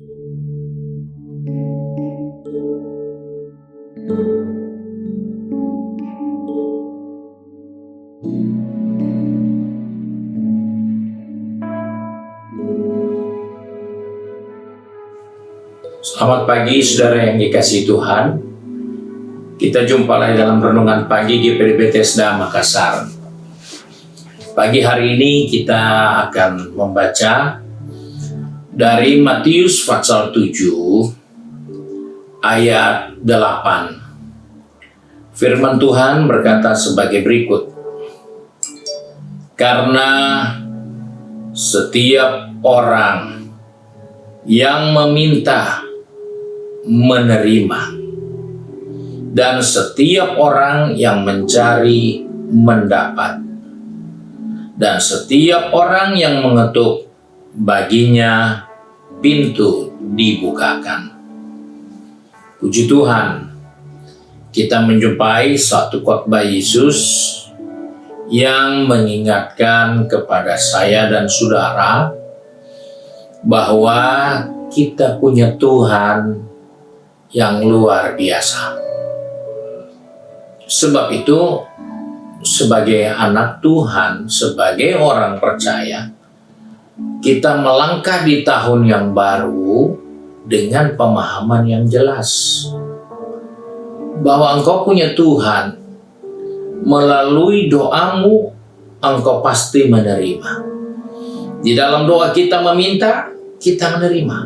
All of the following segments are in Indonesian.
Selamat pagi saudara yang dikasihi Tuhan. Kita jumpa lagi dalam renungan pagi GPD Bethesda Makassar. Pagi hari ini kita akan membaca dari Matius pasal 7 ayat 8. Firman Tuhan berkata sebagai berikut. Karena setiap orang yang meminta menerima, dan setiap orang yang mencari mendapat, dan setiap orang yang mengetuk baginya pintu dibukakan. Puji Tuhan, kita menjumpai suatu khotbah Yesus yang mengingatkan kepada saya dan saudara bahwa kita punya Tuhan yang luar biasa. Sebab itu, sebagai anak Tuhan, sebagai orang percaya, kita melangkah di tahun yang baru dengan pemahaman yang jelas bahwa engkau punya Tuhan. Melalui doamu, engkau pasti menerima. Di dalam doa kita meminta, kita menerima.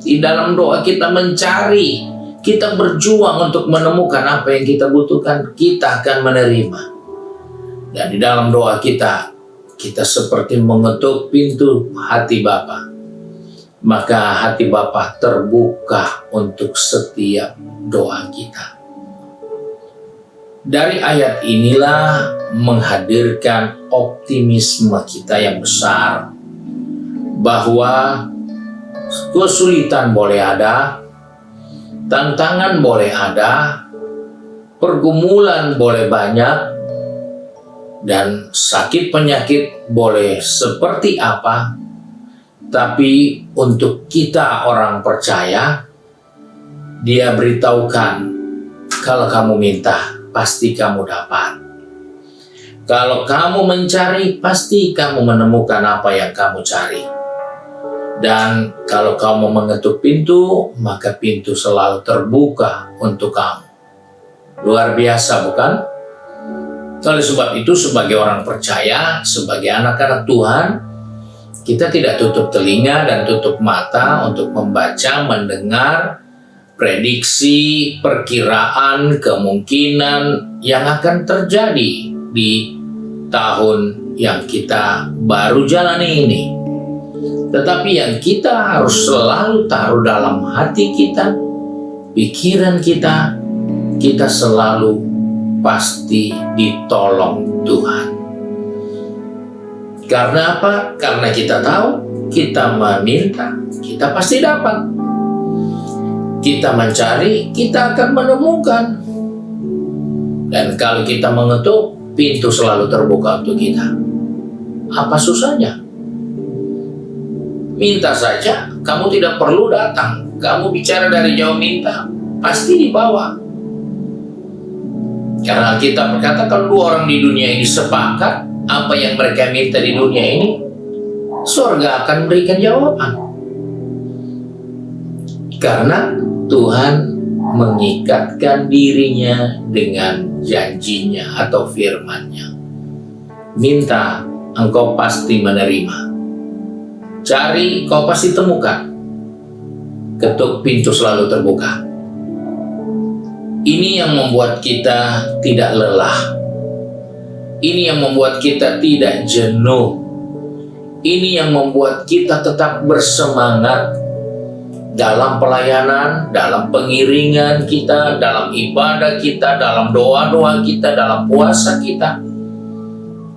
Di dalam doa kita mencari, kita berjuang untuk menemukan apa yang kita butuhkan, kita akan menerima. Dan di dalam doa kita seperti mengetuk pintu hati Bapa. Maka hati Bapa terbuka untuk setiap doa kita. Dari ayat inilah menghadirkan optimisme kita yang besar. Bahwa kesulitan boleh ada, tantangan boleh ada, pergumulan boleh banyak, dan sakit penyakit boleh seperti apa, tapi untuk kita orang percaya, Dia beritahukan, kalau kamu minta, pasti kamu dapat. Kalau kamu mencari, pasti kamu menemukan apa yang kamu cari. Dan kalau kamu mengetuk pintu, maka pintu selalu terbuka untuk kamu. Luar biasa, bukan? Oleh sebab itu, sebagai orang percaya, sebagai anak-anak Tuhan, kita tidak tutup telinga dan tutup mata untuk membaca, mendengar prediksi, perkiraan, kemungkinan yang akan terjadi di tahun yang kita baru jalani ini. Tetapi yang kita harus selalu taruh dalam hati kita, pikiran kita selalu pasti ditolong Tuhan. Karena apa? Karena kita tahu, kita meminta, kita pasti dapat. Kita mencari, kita akan menemukan. Dan kalau kita mengetuk, pintu selalu terbuka untuk kita. Apa susahnya? Minta saja, kamu tidak perlu datang. Kamu bicara dari jauh minta, pasti dibawa. Karena kita berkata kalau dua orang di dunia ini sepakat, apa yang mereka minta di dunia ini, surga akan berikan jawaban. Karena Tuhan mengikatkan dirinya dengan janjinya atau firman-Nya. Minta, engkau pasti menerima. Cari, kau pasti temukan. Ketuk, pintu selalu terbuka. Ini yang membuat kita tidak lelah. Ini yang membuat kita tidak jenuh. Ini yang membuat kita tetap bersemangat dalam pelayanan, dalam pengiringan kita, dalam ibadah kita, dalam doa-doa kita, dalam puasa kita.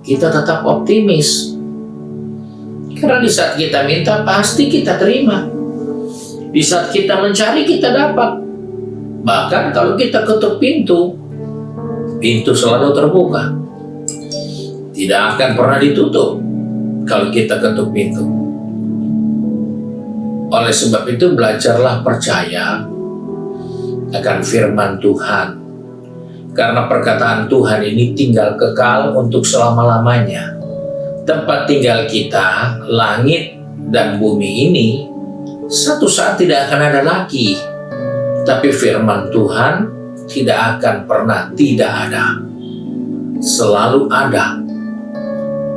Kita tetap optimis. Karena di saat kita minta, pasti kita terima. Di saat kita mencari, kita dapat. Bahkan kalau kita ketuk pintu, pintu selalu terbuka. Tidak akan pernah ditutup kalau kita ketuk pintu. Oleh sebab itu belajarlah percaya akan firman Tuhan. Karena perkataan Tuhan ini tinggal kekal untuk selama-lamanya. Tempat tinggal kita, langit dan bumi ini, satu saat tidak akan ada lagi. Tapi firman Tuhan tidak akan pernah tidak ada. Selalu ada.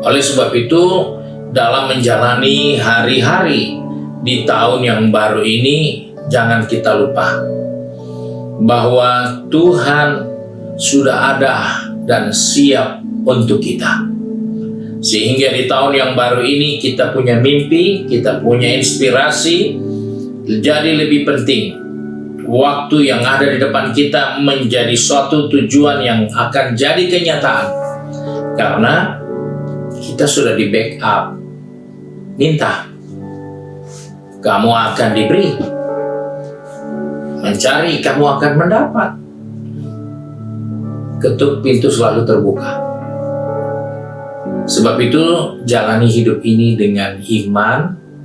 Oleh sebab itu, dalam menjalani hari-hari di tahun yang baru ini, jangan kita lupa bahwa Tuhan sudah ada dan siap untuk kita. Sehingga di tahun yang baru ini kita punya mimpi, kita punya inspirasi. Jadi lebih penting waktu yang ada di depan kita menjadi suatu tujuan yang akan jadi kenyataan. Karena kita sudah di backup. Minta, kamu akan diberi. Mencari, kamu akan mendapat. Ketuk, pintu selalu terbuka. Sebab itu, jalani hidup ini dengan iman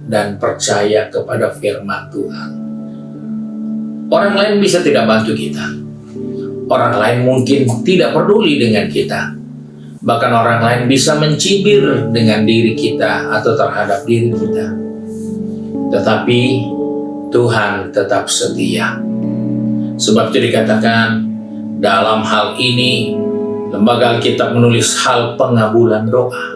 dan percaya kepada firman Tuhan. Orang lain bisa tidak bantu kita. Orang lain mungkin tidak peduli dengan kita. Bahkan orang lain bisa mencibir dengan diri kita atau terhadap diri kita. Tetapi Tuhan tetap setia. Sebab itu dikatakan dalam hal ini lembaga Alkitab menulis hal pengabulan doa.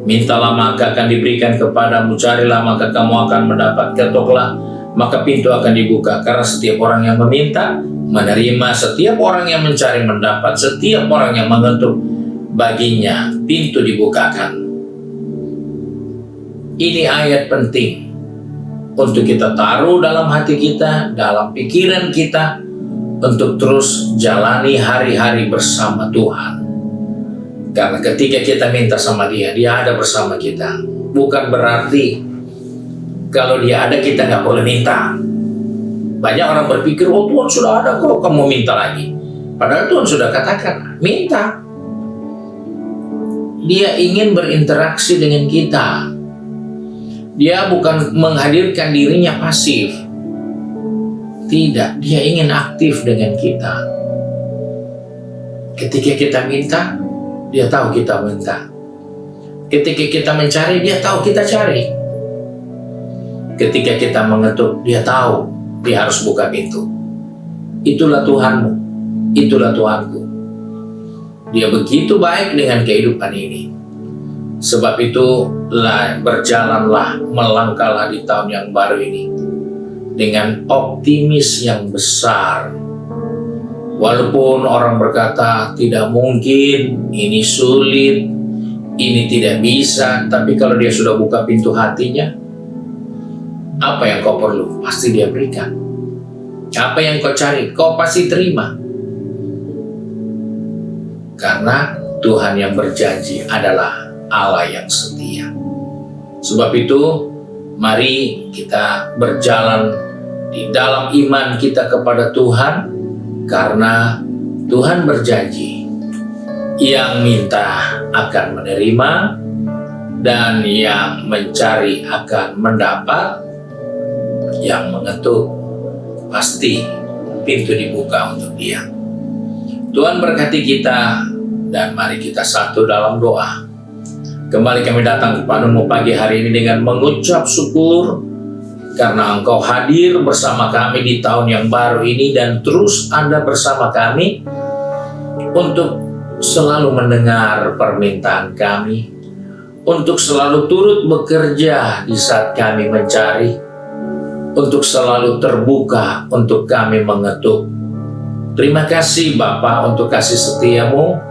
Mintalah maka akan diberikan kepadamu, carilah maka kamu akan mendapat, ketoklah maka pintu akan dibuka. Karena setiap orang yang meminta menerima, setiap orang yang mencari mendapat, setiap orang yang mengetuk baginya pintu dibukakan. Ini ayat penting untuk kita taruh dalam hati kita, dalam pikiran kita, untuk terus jalani hari-hari bersama Tuhan. Karena ketika kita minta sama Dia, Dia ada bersama kita. Bukan berarti kalau Dia ada kita nggak boleh minta. Banyak orang berpikir, oh Tuhan sudah ada kok, kamu minta lagi. Padahal Tuhan sudah katakan, minta. Dia ingin berinteraksi dengan kita. Dia bukan menghadirkan dirinya pasif. Tidak, Dia ingin aktif dengan kita. Ketika kita minta, Dia tahu kita minta. Ketika kita mencari, Dia tahu kita cari. Ketika kita mengetuk, Dia tahu Dia harus buka pintu. Itulah Tuhanmu, itulah Tuhanku. Dia begitu baik dengan kehidupan ini. Sebab itu berjalanlah, melangkahlah di tahun yang baru ini dengan optimis yang besar. Walaupun orang berkata tidak mungkin, ini sulit, ini tidak bisa, tapi kalau Dia sudah buka pintu hatinya, apa yang kau perlu pasti Dia berikan. Apa yang kau cari kau pasti terima. Karena Tuhan yang berjanji adalah Allah yang setia. Sebab itu, mari kita berjalan di dalam iman kita kepada Tuhan, karena Tuhan berjanji, yang minta akan menerima, dan yang mencari akan mendapat, yang mengetuk pasti pintu dibuka untuk dia. Tuhan berkati kita, dan mari kita satu dalam doa. Kembali kami datang kepadamu pagi hari ini dengan mengucap syukur karena Engkau hadir bersama kami di tahun yang baru ini, dan terus Anda bersama kami untuk selalu mendengar permintaan kami, untuk selalu turut bekerja di saat kami mencari, untuk selalu terbuka untuk kami mengetuk. Terima kasih Bapa untuk kasih setia-Mu.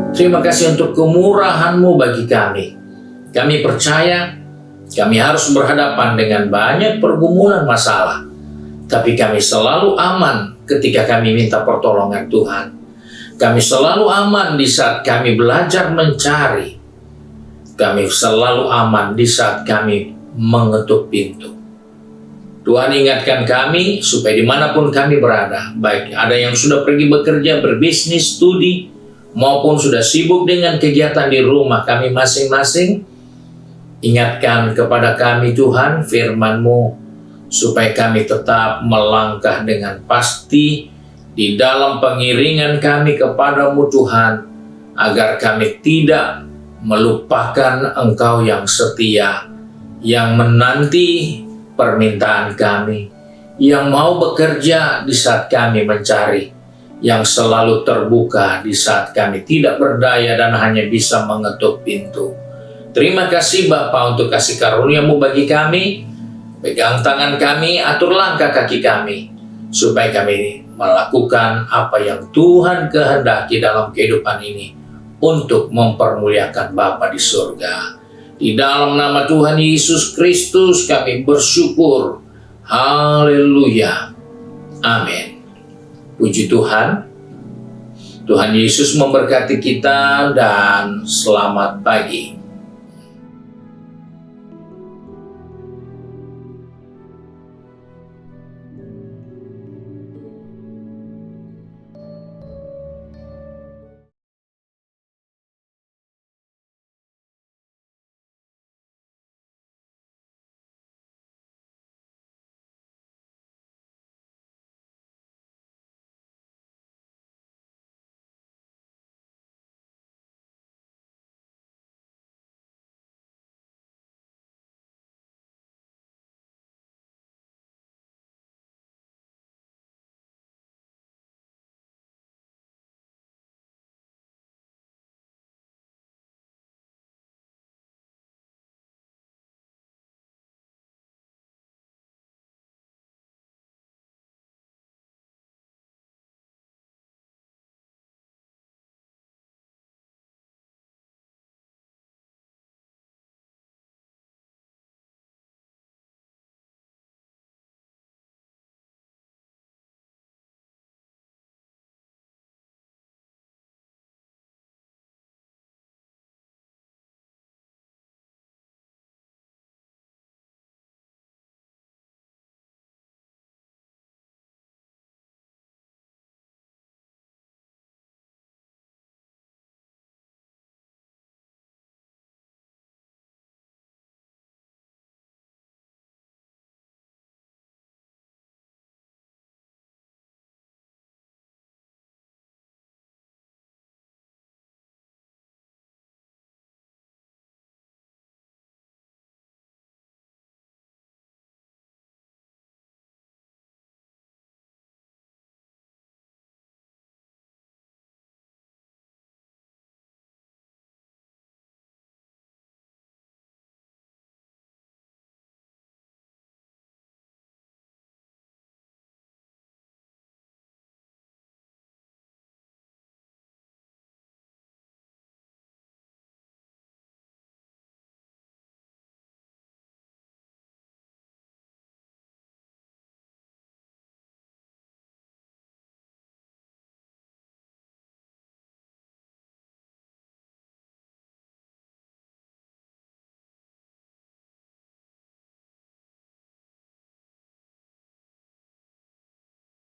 Terima kasih untuk kemurahan-Mu bagi kami. Kami percaya kami harus berhadapan dengan banyak pergumulan masalah, tapi kami selalu aman ketika kami minta pertolongan Tuhan. Kami selalu aman di saat kami belajar mencari. Kami selalu aman di saat kami mengetuk pintu. Tuhan ingatkan kami supaya dimanapun kami berada, baik ada yang sudah pergi bekerja, berbisnis, studi, maupun sudah sibuk dengan kegiatan di rumah kami masing-masing, ingatkan kepada kami Tuhan, firman-Mu supaya kami tetap melangkah dengan pasti di dalam pengiringan kami kepadamu Tuhan, agar kami tidak melupakan Engkau yang setia, yang menanti permintaan kami, yang mau bekerja di saat kami mencari, yang selalu terbuka di saat kami tidak berdaya dan hanya bisa mengetuk pintu. Terima kasih Bapa untuk kasih karunia-Mu bagi kami. Pegang tangan kami, atur langkah kaki kami, supaya kami melakukan apa yang Tuhan kehendaki dalam kehidupan ini untuk mempermuliakan Bapa di surga. Di dalam nama Tuhan Yesus Kristus kami bersyukur. Haleluya. Amin. Puji Tuhan. Tuhan Yesus memberkati kita dan selamat pagi.